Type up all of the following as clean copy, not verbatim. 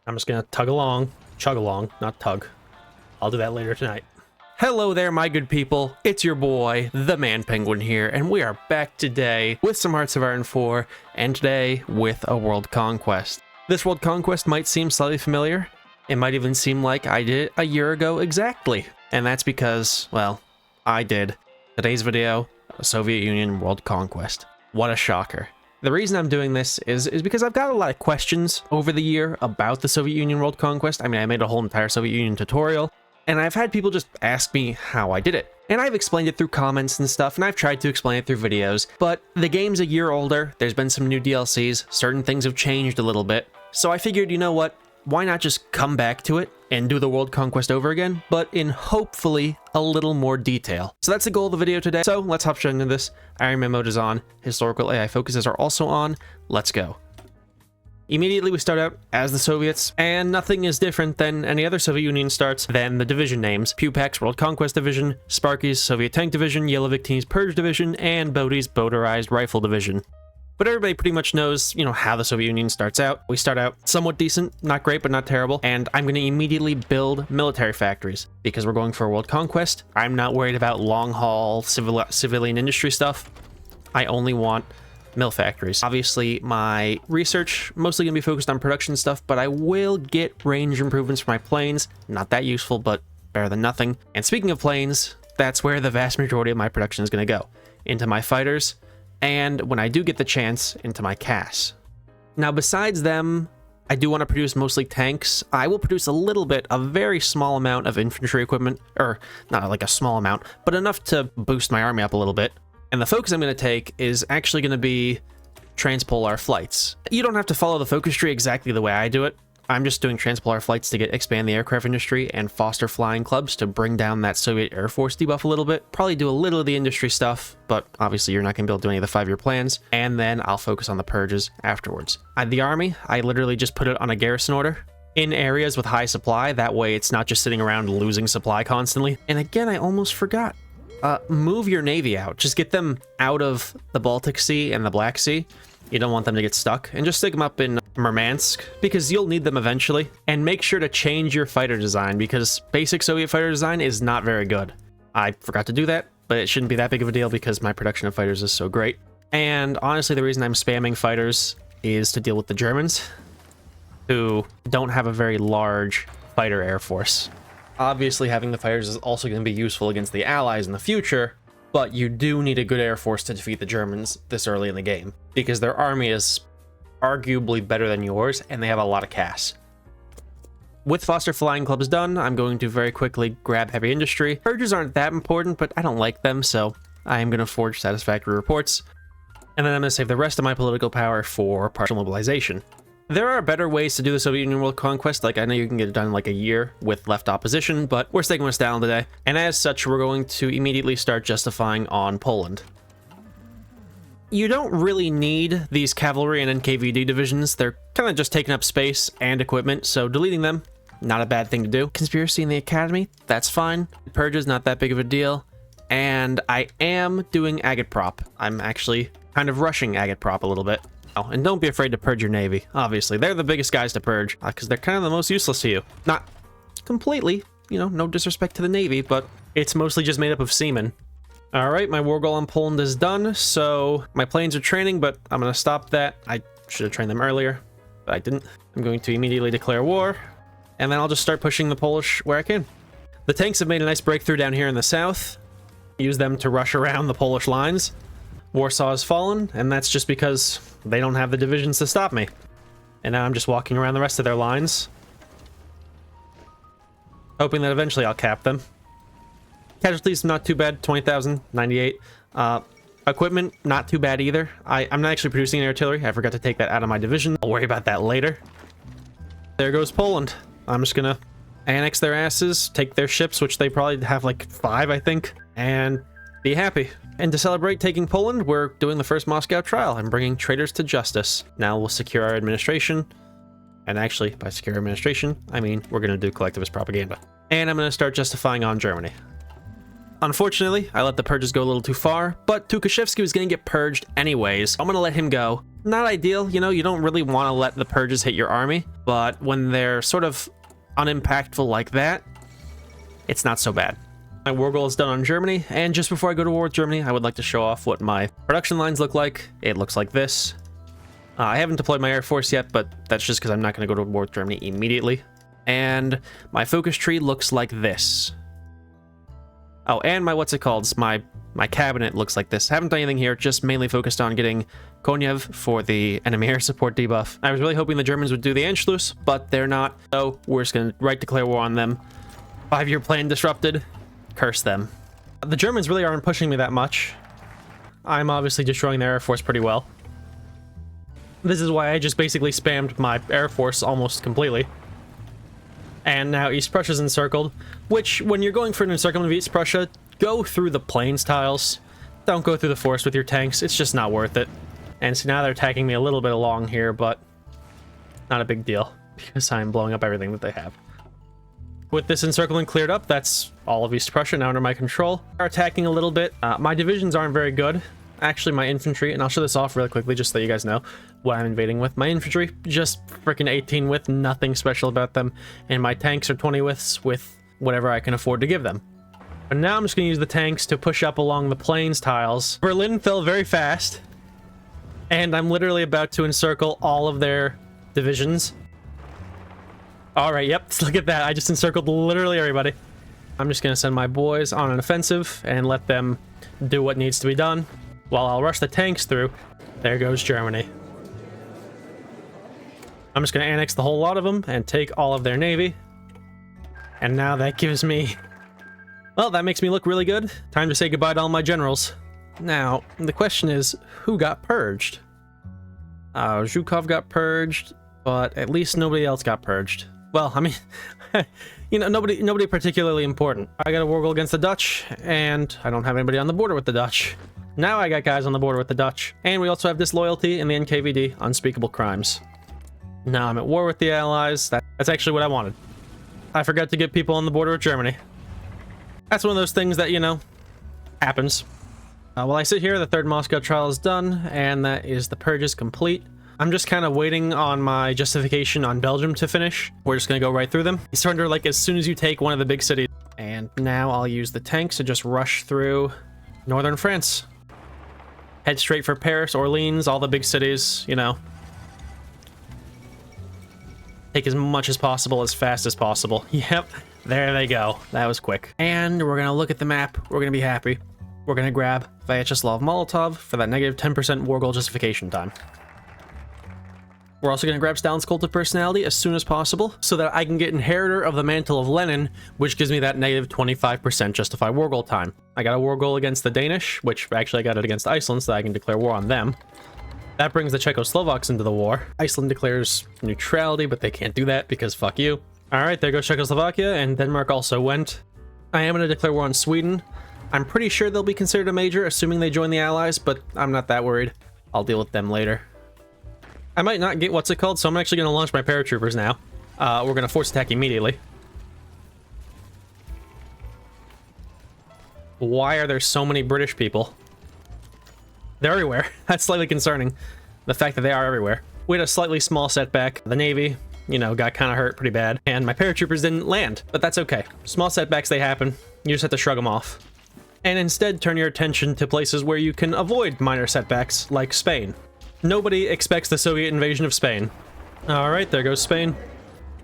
I'm just gonna chug along, not tug. I'll do that later tonight. Hello there, my good people. It's your boy, the Man Penguin here, and we are back today with some Hearts of Iron 4, and today with a World Conquest. This World Conquest might seem slightly familiar. It might even seem like I did it a year ago exactly. And that's because, well, I did. Today's video, a Soviet Union World Conquest. What a shocker. The reason I'm doing this is because I've got a lot of questions over the year about the Soviet Union World Conquest. I mean, I made a whole entire Soviet Union tutorial, and I've had people just ask me how I did it. And I've explained it through comments and stuff, and I've tried to explain it through videos, but the game's a year older, there's been some new DLCs, certain things have changed a little bit, so I figured, you know what, why not just come back to it and do the World Conquest over again, but in hopefully a little more detail. So that's the goal of the video today, so let's hop straight into this. Iron Man mode is on, historical AI focuses are also on, let's go. Immediately we start out as the Soviets, and nothing is different than any other Soviet Union starts than the division names. Pupak's World Conquest Division, Sparky's Soviet Tank Division, Yeloviktin's Purge Division, and Bodhi's Motorized Rifle Division. But everybody pretty much knows, you know, how the Soviet Union starts out. We start out somewhat decent, not great, but not terrible, and I'm going to immediately build military factories. Because we're going for a world conquest, I'm not worried about long-haul civilian industry stuff. I only want mill factories. Obviously, my research mostly going to be focused on production stuff, but I will get range improvements for my planes. Not that useful, but better than nothing. And speaking of planes, that's where the vast majority of my production is going to go. Into my fighters, and when I do get the chance, into my CAS. Now, besides them, I do want to produce mostly tanks. I will produce a little bit, a very small amount of infantry equipment, or not like a small amount, but enough to boost my army up a little bit. And the focus I'm going to take is actually going to be transpolar flights. You don't have to follow the focus tree exactly the way I do it. I'm just doing transpolar flights to expand the aircraft industry and foster flying clubs to bring down that Soviet Air Force debuff a little bit. Probably do a little of the industry stuff, but obviously you're not going to be able to do any of the 5-year plans. And then I'll focus on the purges afterwards. The army, I literally just put it on a garrison order in areas with high supply. That way it's not just sitting around losing supply constantly. And again, I almost forgot. Move your navy out. Just get them out of the Baltic Sea and the Black Sea. You don't want them to get stuck. And just stick them up in Murmansk, because you'll need them eventually. And make sure to change your fighter design, because basic Soviet fighter design is not very good. I forgot to do that, but it shouldn't be that big of a deal because my production of fighters is so great. And honestly, the reason I'm spamming fighters is to deal with the Germans, who don't have a very large fighter air force. Obviously, having the fighters is also going to be useful against the Allies in the future, but you do need a good air force to defeat the Germans this early in the game, because their army is arguably better than yours, and they have a lot of CAS. With foster flying clubs done, I'm going to very quickly grab heavy industry. Purges aren't that important, but I don't like them, so I am going to forge satisfactory reports. And then I'm going to save the rest of my political power for partial mobilization. There are better ways to do the Soviet Union World Conquest. Like, I know you can get it done in like a year with left opposition, but we're sticking with Stalin today. And as such, we're going to immediately start justifying on Poland. You don't really need these cavalry and NKVD divisions. They're kind of just taking up space and equipment, so deleting them, not a bad thing to do. Conspiracy in the Academy, that's fine. Purges, not that big of a deal. And I am doing agitprop. I'm actually kind of rushing agitprop a little bit. Oh, and don't be afraid to purge your navy. Obviously, they're the biggest guys to purge, because they're kind of the most useless to you. Not completely, you know, no disrespect to the navy, but it's mostly just made up of seamen. Alright, my war goal on Poland is done, so my planes are training, but I'm going to stop that. I should have trained them earlier, but I didn't. I'm going to immediately declare war, and then I'll just start pushing the Polish where I can. The tanks have made a nice breakthrough down here in the south. Use them to rush around the Polish lines. Warsaw has fallen, and that's just because they don't have the divisions to stop me. And now I'm just walking around the rest of their lines, hoping that eventually I'll cap them. Casualties, not too bad, 20,000, 98. Equipment, not too bad either. I'm not actually producing any artillery. I forgot to take that out of my division. I'll worry about that later. There goes Poland. I'm just gonna annex their asses, take their ships, which they probably have like 5, I think, and be happy. And to celebrate taking Poland, we're doing the first Moscow trial and bringing traitors to justice. Now we'll secure our administration. And actually, by secure administration, I mean we're going to do collectivist propaganda. And I'm going to start justifying on Germany. Unfortunately, I let the purges go a little too far, but Tukhachevsky was going to get purged anyways. I'm going to let him go. Not ideal, you know, you don't really want to let the purges hit your army, but when they're sort of unimpactful like that, it's not so bad. My war goal is done on Germany, and just before I go to war with Germany, I would like to show off what my production lines look like. It looks like this. I haven't deployed my Air Force yet, but that's just because I'm not going to go to war with Germany immediately. And my focus tree looks like this. Oh, and my my cabinet looks like this. Haven't done anything here, just mainly focused on getting Konyev for the enemy air support debuff. I was really hoping the Germans would do the Anschluss, but they're not, so we're just going to declare war on them. 5-year plan disrupted. Curse them. The Germans really aren't pushing me that much. I'm obviously destroying their Air Force pretty well. This is why I just basically spammed my Air Force almost completely. And now East Prussia's encircled, which, when you're going for an encirclement of East Prussia, go through the plains tiles. Don't go through the forest with your tanks. It's just not worth it. And so now they're attacking me a little bit along here, but not a big deal, because I'm blowing up everything that they have. With this encirclement cleared up, that's all of East Prussia now under my control. They're attacking a little bit. My divisions aren't very good. Actually, my infantry, and I'll show this off really quickly just so you guys know what I'm invading with. My infantry, just freaking 18 width, nothing special about them. And my tanks are 20 widths with whatever I can afford to give them. But now I'm just going to use the tanks to push up along the plains tiles. Berlin fell very fast. And I'm literally about to encircle all of their divisions. Alright, yep, look at that. I just encircled literally everybody. I'm just going to send my boys on an offensive and let them do what needs to be done. While I'll rush the tanks through. There goes Germany. I'm just going to annex the whole lot of them and take all of their navy. And now that gives me... Well, that makes me look really good. Time to say goodbye to all my generals. Now, the question is, who got purged? Zhukov got purged, but at least nobody else got purged. Well, I mean, you know, nobody particularly important. I got a war goal against the Dutch, and I don't have anybody on the border with the Dutch. Now I got guys on the border with the Dutch. And we also have disloyalty in the NKVD, unspeakable crimes. Now I'm at war with the Allies. That's actually what I wanted. I forgot to get people on the border with Germany. That's one of those things that, you know, happens. While I sit here, the third Moscow trial is done, and that is the purges complete. I'm just kind of waiting on my justification on Belgium to finish. We're just going to go right through them. You surrender like as soon as you take one of the big cities. And now I'll use the tanks to just rush through northern France. Head straight for Paris, Orleans, all the big cities, you know. Take as much as possible, as fast as possible. Yep, there they go. That was quick. And we're going to look at the map. We're going to be happy. We're going to grab Vyacheslav Molotov for that negative 10% war goal justification time. We're also going to grab Stalin's cult of personality as soon as possible so that I can get inheritor of the mantle of Lenin, which gives me that negative 25% justified war goal time. I got a war goal against the Danish, which actually I got it against Iceland so that I can declare war on them. That brings the Czechoslovaks into the war. Iceland declares neutrality, but they can't do that because fuck you. Alright, there goes Czechoslovakia, and Denmark also went. I am going to declare war on Sweden. I'm pretty sure they'll be considered a major, assuming they join the Allies, but I'm not that worried. I'll deal with them later. I might not get what's it called, so I'm actually going to launch my paratroopers now. We're going to force attack immediately. Why are there so many British people? They're everywhere. That's slightly concerning. The fact that they are everywhere. We had a slightly small setback. The Navy, you know, got kind of hurt pretty bad. And my paratroopers didn't land, but that's okay. Small setbacks, they happen. You just have to shrug them off. And instead turn your attention to places where you can avoid minor setbacks, like Spain. Nobody expects the Soviet invasion of Spain. Alright, there goes Spain.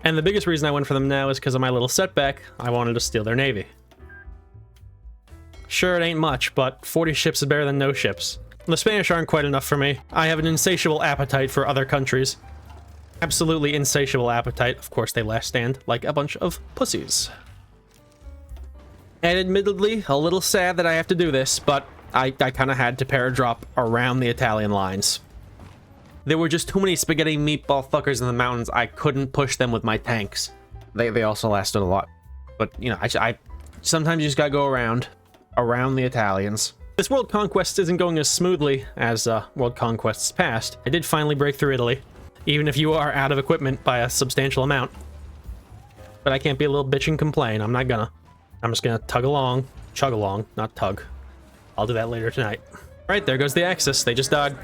And the biggest reason I went for them now is because of my little setback. I wanted to steal their navy. Sure, it ain't much, but 40 ships is better than no ships. The Spanish aren't quite enough for me. I have an insatiable appetite for other countries. Absolutely insatiable appetite. Of course, they last stand like a bunch of pussies. And admittedly, a little sad that I have to do this, but I kind of had to paradrop around the Italian lines. There were just too many spaghetti meatball fuckers in the mountains. I couldn't push them with my tanks. They also lasted a lot. But, you know, I sometimes you just gotta go around the Italians. This World Conquest isn't going as smoothly as World Conquests past. I did finally break through Italy, even if you are out of equipment by a substantial amount. But I can't be a little bitch and complain. I'm not gonna. I'm just gonna chug along, not tug. I'll do that later tonight. All right, there goes the Axis. They just died.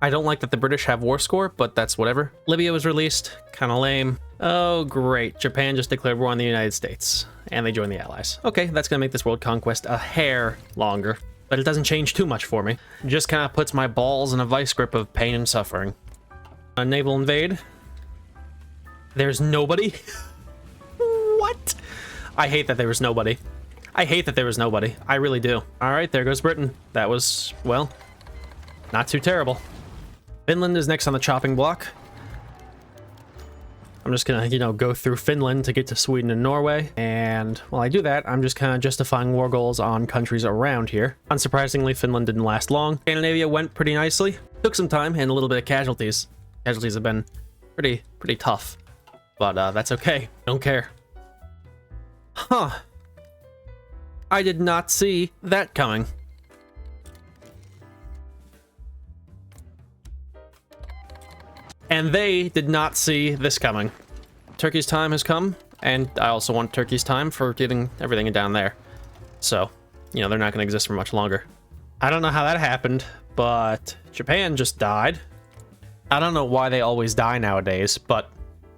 I don't like that the British have war score, but that's whatever. Libya was released. Kind of lame. Oh, great. Japan just declared war on the United States, and they joined the Allies. Okay, that's going to make this world conquest a hair longer, but it doesn't change too much for me. It just kind of puts my balls in a vice grip of pain and suffering. A naval invade. There's nobody? What? I hate that there was nobody. I hate that there was nobody. I really do. All right, there goes Britain. That was, well, not too terrible. Finland is next on the chopping block. I'm just gonna, you know, go through Finland to get to Sweden and Norway. And while I do that, I'm just kind of justifying war goals on countries around here. Unsurprisingly, Finland didn't last long. Scandinavia went pretty nicely. Took some time and a little bit of casualties. Casualties have been pretty tough. But that's okay. Don't care. Huh. I did not see that coming. And they did not see this coming. Turkey's time has come, and I also want Turkey's time for getting everything down there. So, you know, they're not going to exist for much longer. I don't know how that happened, but Japan just died. I don't know why they always die nowadays, but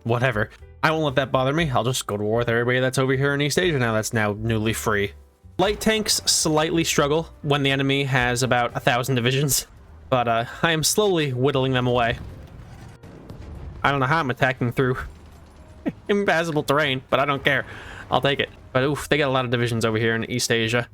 whatever. I won't let that bother me. I'll just go to war with everybody that's over here in East Asia now that's now newly free. Light tanks slightly struggle when the enemy has about 1,000 divisions, but I am slowly whittling them away. I don't know how I'm attacking through impassable terrain, but I don't care. I'll take it. But oof, they got a lot of divisions over here in East Asia.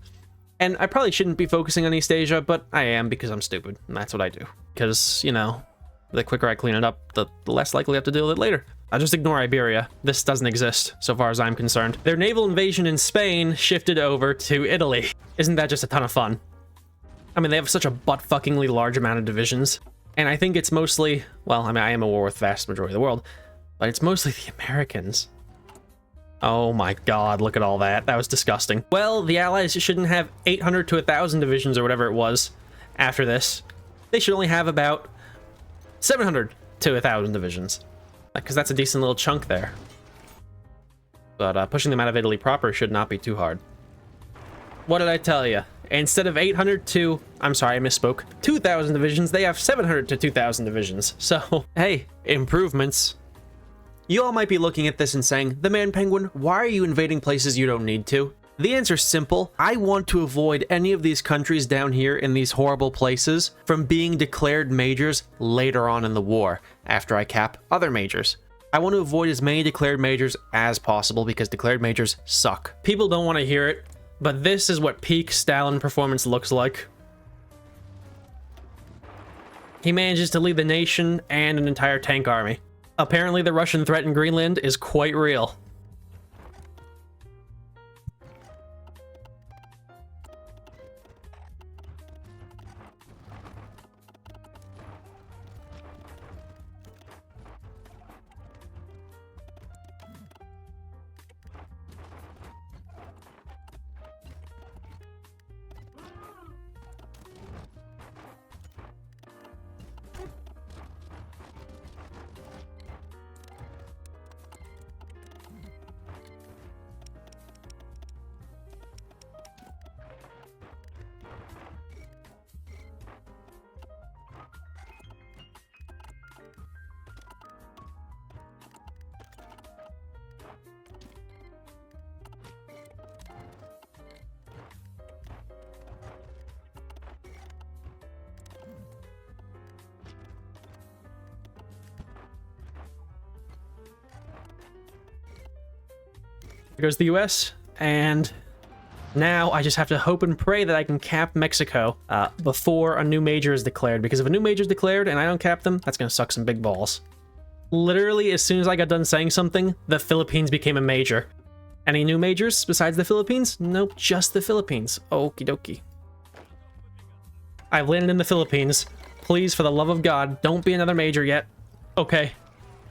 And I probably shouldn't be focusing on East Asia, but I am because I'm stupid, and that's what I do. Because, you know, the quicker I clean it up, the less likely I have to deal with it later. I'll just ignore Iberia. This doesn't exist, so far as I'm concerned. Their naval invasion in Spain shifted over to Italy. Isn't that just a ton of fun? I mean, they have such a butt-fuckingly large amount of divisions. And I think it's mostly, well, I mean, I am at war with the vast majority of the world, but it's mostly the Americans. Oh my god, look at all that. That was disgusting. Well, the Allies shouldn't have 800 to 1,000 divisions or whatever it was after this. They should only have about 700 to 1,000 divisions, because that's a decent little chunk there. But pushing them out of Italy proper should not be too hard. What did I tell you? Instead of 800 to, I'm sorry, I misspoke, 2,000 divisions, they have 700 to 2,000 divisions. So, hey, improvements. You all might be looking at this and saying, "The Man Penguin, why are you invading places you don't need to?" The answer's simple. I want to avoid any of these countries down here in these horrible places from being declared majors later on in the war, after I cap other majors. I want to avoid as many declared majors as possible because declared majors suck. People don't want to hear it, but this is what peak Stalin performance looks like. He manages to lead the nation and an entire tank army. Apparently the Russian threat in Greenland is quite real. Here goes the US, and now I just have to hope and pray that I can cap Mexico before a new major is declared, because if a new major is declared and I don't cap them, that's going to suck some big balls. Literally, as soon as I got done saying something, the Philippines became a major. Any new majors besides the Philippines? Nope, just the Philippines. Okie dokie. I've landed in the Philippines. Please, for the love of God, don't be another major yet. Okay.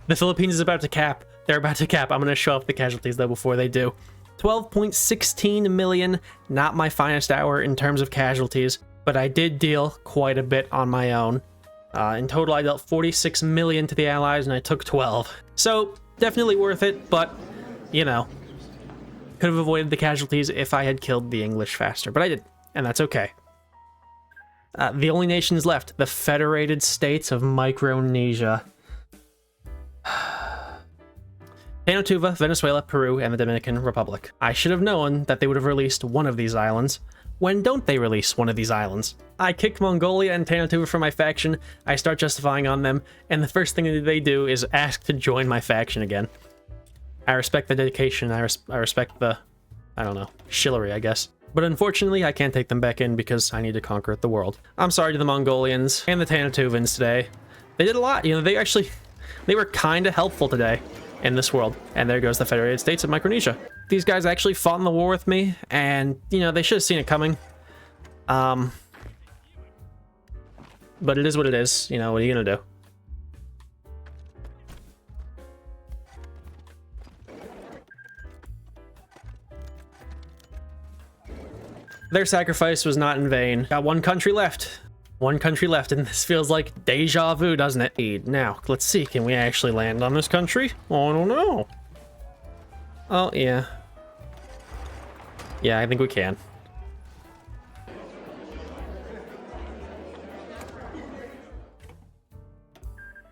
The Philippines is about to cap. They're about to cap. I'm going to show off the casualties, though, before they do. 12.16 million. Not my finest hour in terms of casualties, but I did deal quite a bit on my own. In total, I dealt 46 million to the Allies, and I took 12. So, definitely worth it, but, you know, could have avoided the casualties if I had killed the English faster, but I didn't, and that's okay. The only nations left, the Federated States of Micronesia. Vanuatu, Venezuela, Peru, and the Dominican Republic. I should have known that they would have released one of these islands. When don't they release one of these islands? I kick Mongolia and Vanuatu from my faction, I start justifying on them, and the first thing that they do is ask to join my faction again. I respect the dedication, I respect the, I don't know, chivalry, I guess. But unfortunately, I can't take them back in because I need to conquer the world. I'm sorry to the Mongolians and the Tanatuvans today. They did a lot, you know, they were kind of helpful today in this world. And there goes the Federated States of Micronesia. These guys actually fought in the war with me, and, you know, they should have seen it coming. But it is what it is, you know, what are you gonna do? Their sacrifice was not in vain. Got one country left. One country left, and this feels like deja vu, doesn't it? Now, let's see, can we actually land on this country? Oh, I don't know. Oh, yeah. Yeah, I think we can.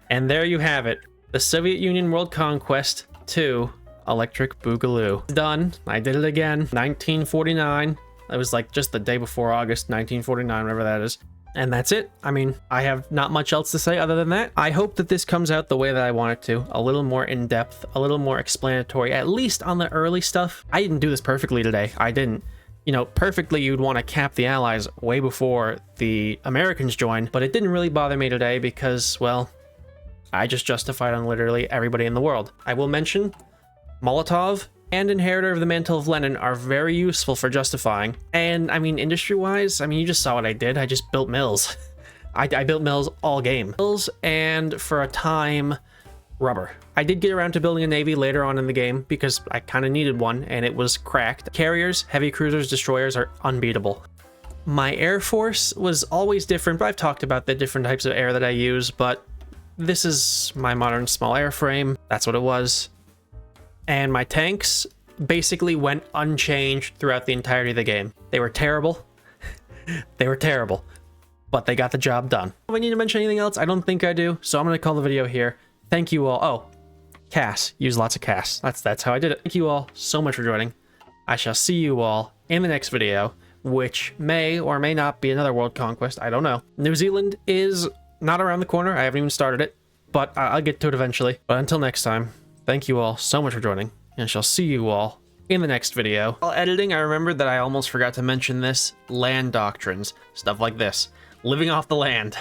And there you have it. The Soviet Union World Conquest 2 Electric Boogaloo. Done. I did it again. 1949. It was like just the day before August 1949, whatever that is. And that's it. I mean, I have not much else to say other than that. I hope that this comes out the way that I want it to. A little more in-depth, a little more explanatory, at least on the early stuff. I didn't do this perfectly today. I didn't. You know, perfectly you'd want to cap the Allies way before the Americans joined, but it didn't really bother me today because, well, I just justified on literally everybody in the world. I will mention Molotov and Inheritor of the Mantle of Lenin are very useful for justifying. And I mean, industry-wise, I mean, you just saw what I did. I just built mills. I built mills all game. Mills and, for a time, rubber. I did get around to building a navy later on in the game because I kind of needed one and it was cracked. Carriers, heavy cruisers, destroyers are unbeatable. My air force was always different, but I've talked about the different types of air that I use, but this is my modern small airframe. That's what it was. And my tanks basically went unchanged throughout the entirety of the game. They were terrible. They were terrible. But they got the job done. Do I need to mention anything else? I don't think I do. So I'm going to call the video here. Thank you all. Oh, CAS. Use lots of CAS. That's how I did it. Thank you all so much for joining. I shall see you all in the next video, which may or may not be another world conquest. I don't know. New Zealand is not around the corner. I haven't even started it, but I'll get to it eventually. But until next time, thank you all so much for joining, and I shall see you all in the next video. While editing, I remembered that I almost forgot to mention this. Land doctrines. Stuff like this. Living off the land.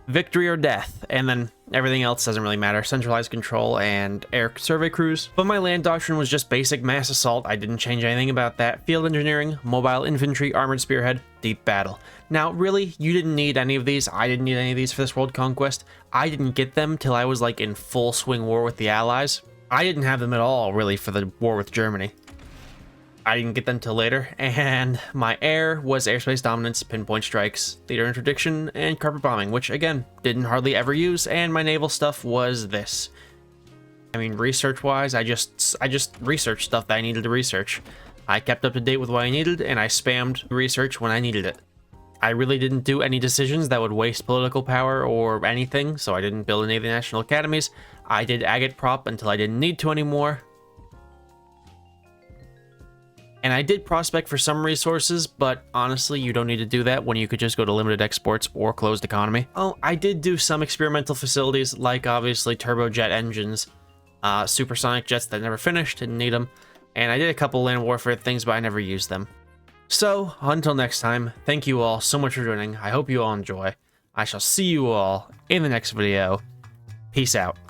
Victory or death. And then everything else doesn't really matter. Centralized control and air survey crews. But my land doctrine was just basic mass assault. I didn't change anything about that. Field engineering, mobile infantry, armored spearhead, deep battle. Now, really, you didn't need any of these. I didn't need any of these for this world conquest. I didn't get them till I was like in full swing war with the Allies. I didn't have them at all, really, for the war with Germany. I didn't get them till later, and my air was airspace dominance, pinpoint strikes, theater interdiction, and carpet bombing, which, again, didn't hardly ever use, and my naval stuff was this. I mean, research-wise, I just researched stuff that I needed to research. I kept up to date with what I needed, and I spammed research when I needed it. I really didn't do any decisions that would waste political power or anything, so I didn't build any of the national academies. I did agate prop until I didn't need to anymore. And I did prospect for some resources, but honestly, you don't need to do that when you could just go to limited exports or closed economy. Oh, I did do some experimental facilities, like obviously turbojet engines, supersonic jets that never finished, didn't need them, and I did a couple land warfare things, but I never used them. So, until next time, thank you all so much for joining. I hope you all enjoy. I shall see you all in the next video. Peace out.